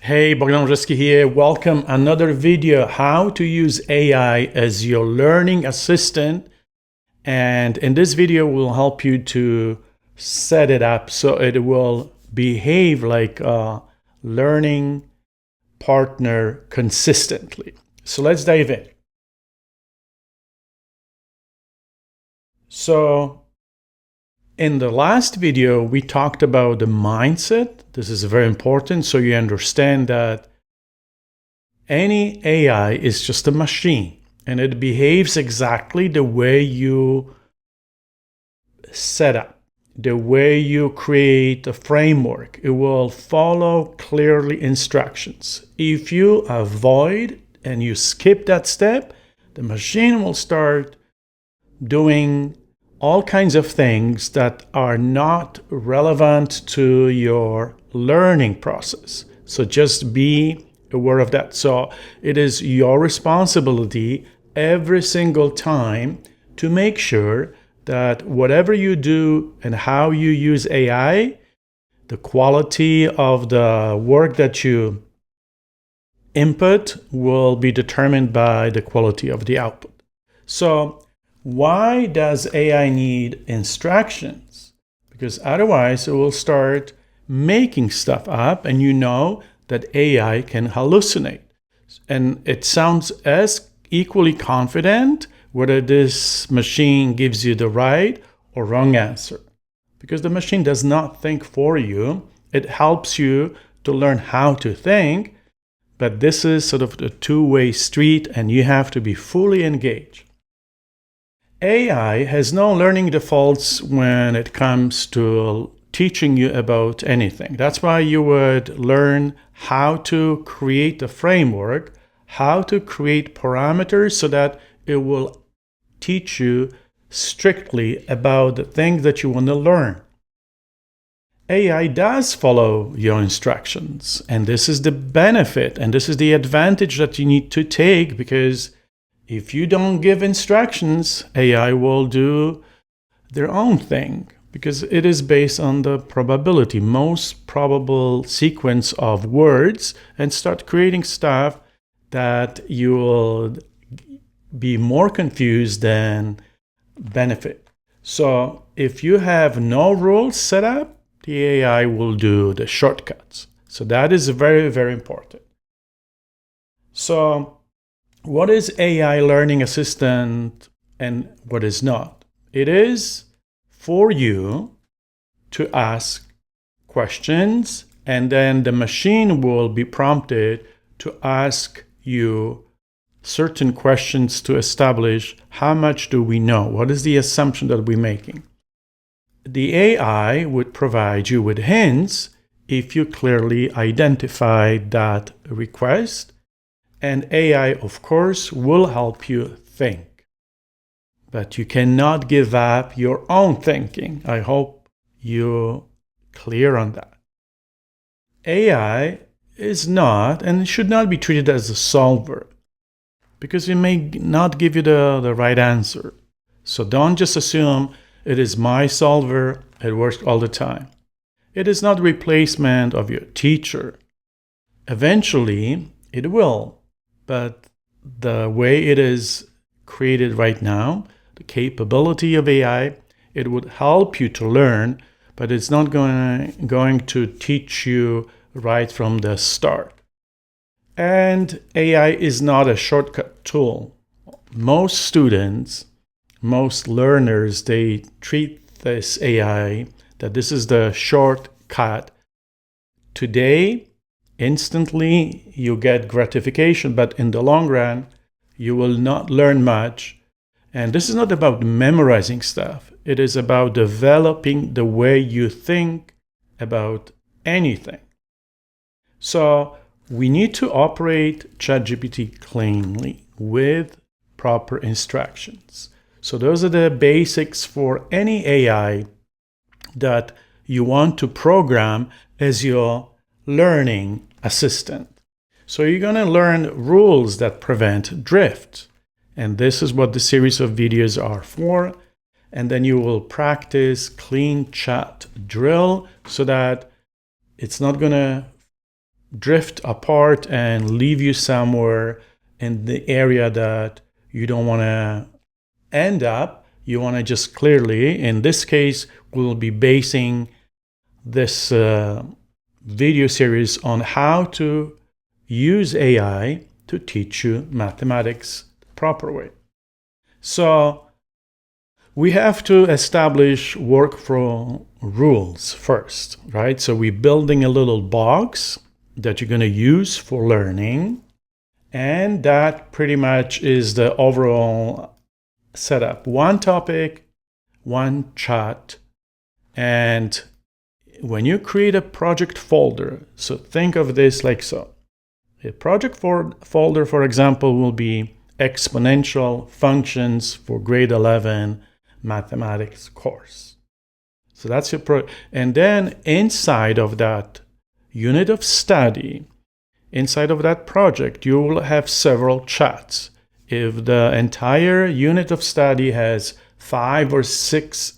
Hey, Bogdan Brzeski here. Welcome another video, how to use AI as your learning assistant. And in this video, we'll help you to set it up so it will behave like a learning partner consistently. So let's dive in. So in the last video, we talked about the mindset. This is very important so you understand that any AI is just a machine and it behaves exactly the way you set up, the way you create a framework. It will follow clearly instructions. If you avoid and you skip that step, the machine will start doing all kinds of things that are not relevant to your learning process. So just be aware of that. So it is your responsibility every single time to make sure that whatever you do and how you use AI, the quality of the work that you input will be determined by the quality of the output. So why does AI need instructions? Because otherwise it will start making stuff up, and you know that AI can hallucinate. And it sounds as equally confident whether this machine gives you the right or wrong answer. Because the machine does not think for you. It helps you to learn how to think, but this is sort of the two-way street and you have to be fully engaged. AI has no learning defaults when it comes to teaching you about anything. That's why you would learn how to create a framework, how to create parameters so that it will teach you strictly about the things that you want to learn. AI does follow your instructions, and this is the benefit and this is the advantage that you need to take, because if you don't give instructions, AI will do their own thing, because it is based on the probability, most probable sequence of words, and start creating stuff that you will be more confused than benefit. So if you have no rules set up, the AI will do the shortcuts. So that is very, very important. So what is AI learning assistant and what is not? It is for you to ask questions, and then the machine will be prompted to ask you certain questions to establish how much do we know, what is the assumption that we're making. The AI would provide you with hints if you clearly identify that request. And AI, of course, will help you think. But you cannot give up your own thinking. I hope you're clear on that. AI is not and should not be treated as a solver, because it may not give you the right answer. So don't just assume it is my solver, it works all the time. It is not a replacement of your teacher. Eventually, it will. But the way it is created right now, the capability of AI, it would help you to learn, but it's not going to teach you right from the start. And AI is not a shortcut tool. Most students, most learners, they treat this AI that this is the shortcut. Today, instantly, you get gratification, but in the long run, you will not learn much. And this is not about memorizing stuff. It is about developing the way you think about anything. So we need to operate ChatGPT cleanly with proper instructions. So those are the basics for any AI that you want to program as your learning assistant. So you're going to learn rules that prevent drift. And this is what the series of videos are for. And then you will practice clean chat drill so that it's not going to drift apart and leave you somewhere in the area that you don't want to end up. You want to just clearly, in this case, we'll be basing this video series on how to use AI to teach you mathematics the proper way. So we have to establish workflow rules first, right? So we're building a little box that you're going to use for learning, and that pretty much is the overall setup. One topic, one chat, and when you create a project folder, so think of this like so. A project folder, for example, will be exponential functions for grade 11 mathematics course. So that's your and then inside of that unit of study, inside of that project, you will have several chats. If the entire unit of study has 5 or 6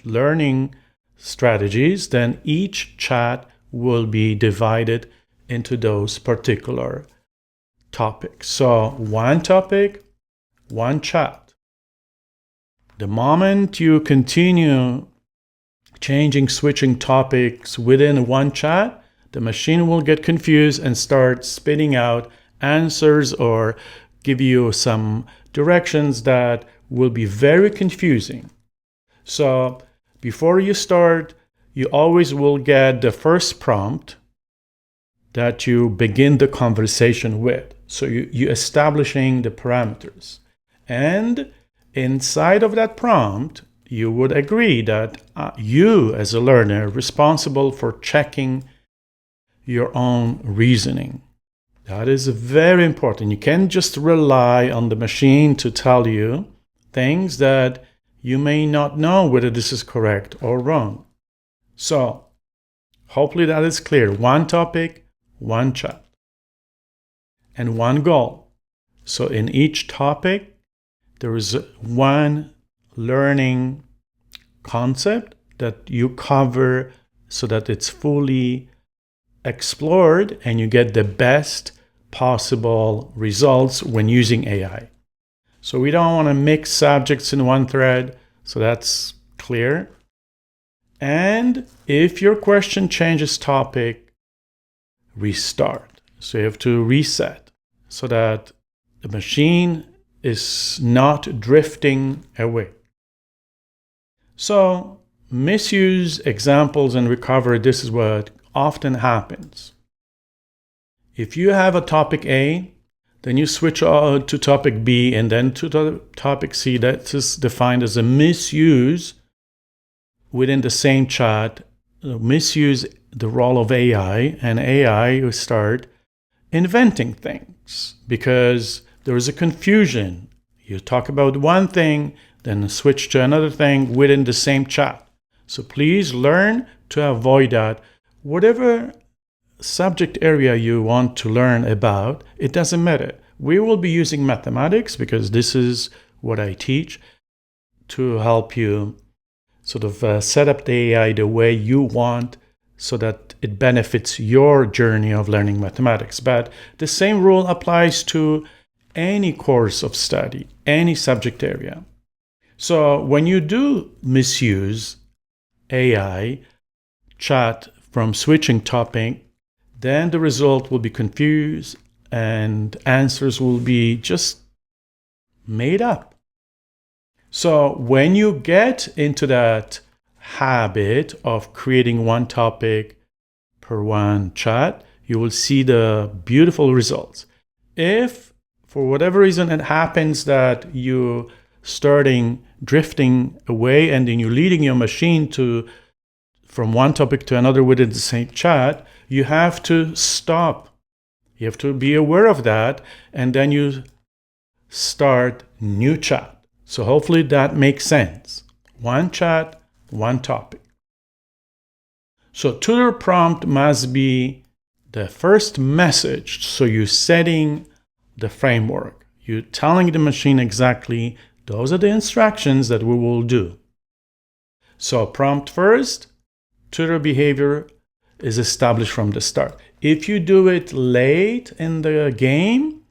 learning strategies, then each chat will be divided into those particular topics. So one topic, one chat. The moment you continue changing, switching topics within one chat, the machine will get confused and start spitting out answers or give you some directions that will be very confusing. So before you start, you always will get the first prompt that you begin the conversation with. So you establishing the parameters. And inside of that prompt, you would agree that you as a learner are responsible for checking your own reasoning. That is very important. You can't just rely on the machine to tell you things that you may not know whether this is correct or wrong. So hopefully that is clear. One topic, one chat, and one goal. So in each topic, there is one learning concept that you cover so that it's fully explored and you get the best possible results when using AI. So we don't want to mix subjects in one thread, so that's clear. And if your question changes topic, restart. So you have to reset so that the machine is not drifting away. So misuse examples and recovery, this is what often happens. If you have a topic A, then you switch to topic B and then to topic C. That is defined as a misuse within the same chat, misuse the role of AI, and AI will start inventing things because there is a confusion. You talk about one thing, then switch to another thing within the same chat. So please learn to avoid that. Whatever subject area you want to learn about, it doesn't matter. We will be using mathematics because this is what I teach to help you sort of set up the AI the way you want so that it benefits your journey of learning mathematics. But the same rule applies to any course of study, any subject area. So when you do misuse AI chat from switching topic, then the result will be confused and answers will be just made up. So when you get into that habit of creating one topic per one chat, you will see the beautiful results. If for whatever reason it happens that you starting drifting away and then you're leading your machine from one topic to another within the same chat, you have to stop. You have to be aware of that, and then you start new chat. So hopefully that makes sense. One chat, one topic. So tutor prompt must be the first message. So you're setting the framework. You're telling the machine exactly those are the instructions that we will do. So prompt first, tutor behavior is established from the start. If you do it late in the game,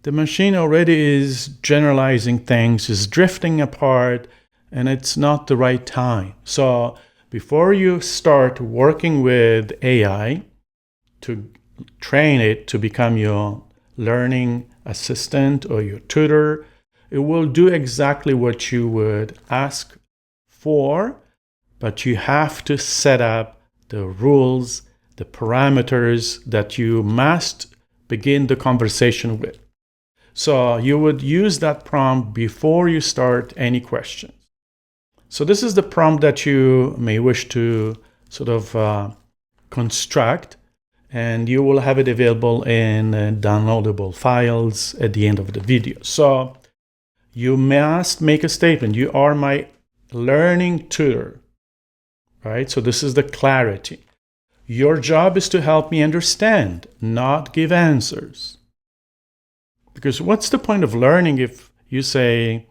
the machine already is generalizing things, is drifting apart, and it's not the right time. So before you start working with AI to train it to become your learning assistant or your tutor, it will do exactly what you would ask for, but you have to set up the rules, the parameters that you must begin the conversation with. So you would use that prompt before you start any questions. So this is the prompt that you may wish to sort of construct, and you will have it available in downloadable files at the end of the video. So you must make a statement. You are my learning tutor, right? So this is the clarity. Your job is to help me understand, not give answers. Because what's the point of learning if you say,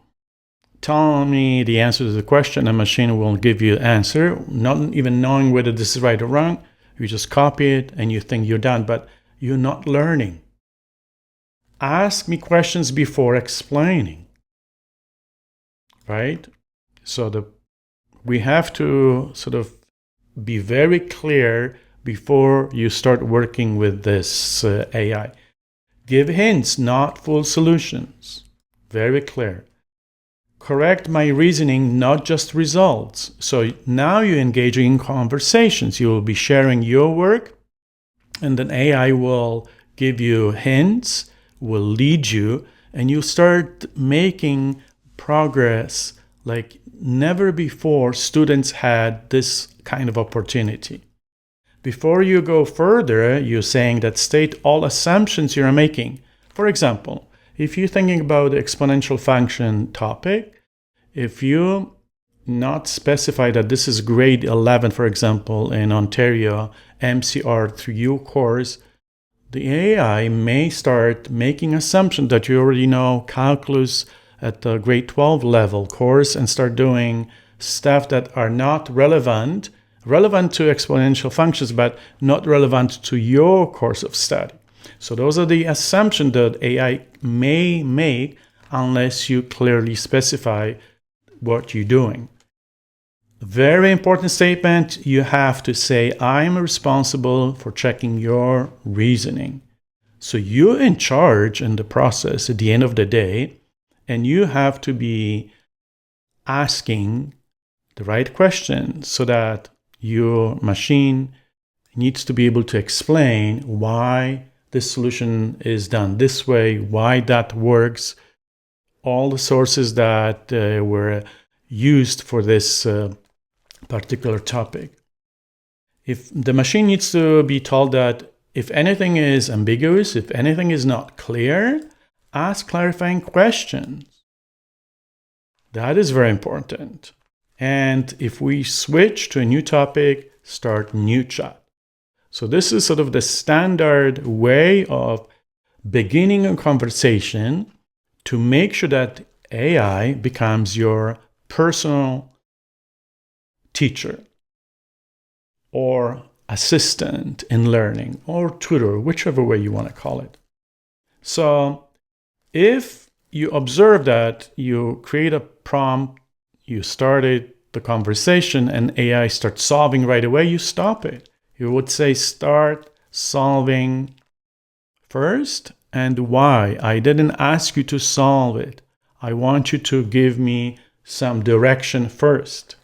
tell me the answer to the question, a machine will give you an answer, not even knowing whether this is right or wrong. You just copy it and you think you're done, but you're not learning. Ask me questions before explaining, right? So we have to sort of be very clear before you start working with this AI. Give hints, not full solutions. Very clear. Correct my reasoning, not just results. So now you're engaging in conversations. You will be sharing your work, and then AI will give you hints, will lead you, and you start making progress like never before students had this kind of opportunity. Before you go further, you're saying that state all assumptions you're making. For example, if you're thinking about the exponential function topic, if you not specify that this is grade 11, for example, in Ontario MCR3U course, the AI may start making assumptions that you already know calculus at the grade 12 level course and start doing stuff that are not relevant to exponential functions, but not relevant to your course of study. So those are the assumptions that AI may make unless you clearly specify what you're doing. Very important statement. You have to say, I'm responsible for checking your reasoning. So you're in charge in the process at the end of the day, and you have to be asking the right questions so that your machine needs to be able to explain why this solution is done this way, why that works, all the sources that were used for this particular topic. If the machine needs to be told that if anything is ambiguous, if anything is not clear, ask clarifying questions. That is very important. And if we switch to a new topic, start new chat. So this is sort of the standard way of beginning a conversation to make sure that AI becomes your personal teacher or assistant in learning or tutor, whichever way you want to call it. So if you observe that you create a prompt, you started the conversation and AI starts solving right away, you stop it. You would say, start solving first and why. I didn't ask you to solve it. I want you to give me some direction first.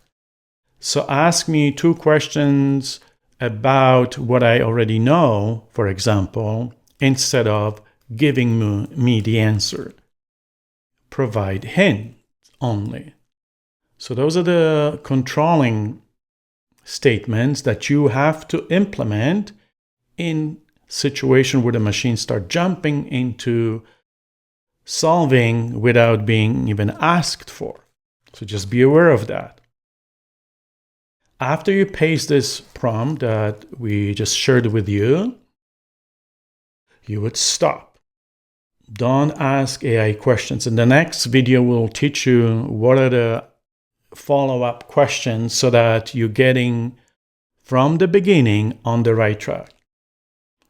So ask me 2 questions about what I already know, for example, instead of giving me the answer. Provide hints only. So those are the controlling statements that you have to implement in situation where the machine starts jumping into solving without being even asked for. So just be aware of that. After you paste this prompt that we just shared with you, you would stop. Don't ask AI questions. In the next video, we'll teach you what are the follow-up questions so that you're getting from the beginning on the right track.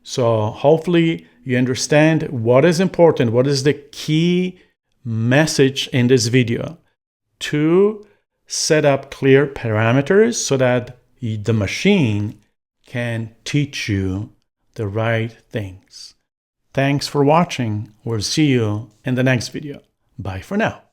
So hopefully you understand what is important, what is the key message in this video. To set up clear parameters so that the machine can teach you the right things. Thanks for watching. We'll see you in the next video. Bye for now.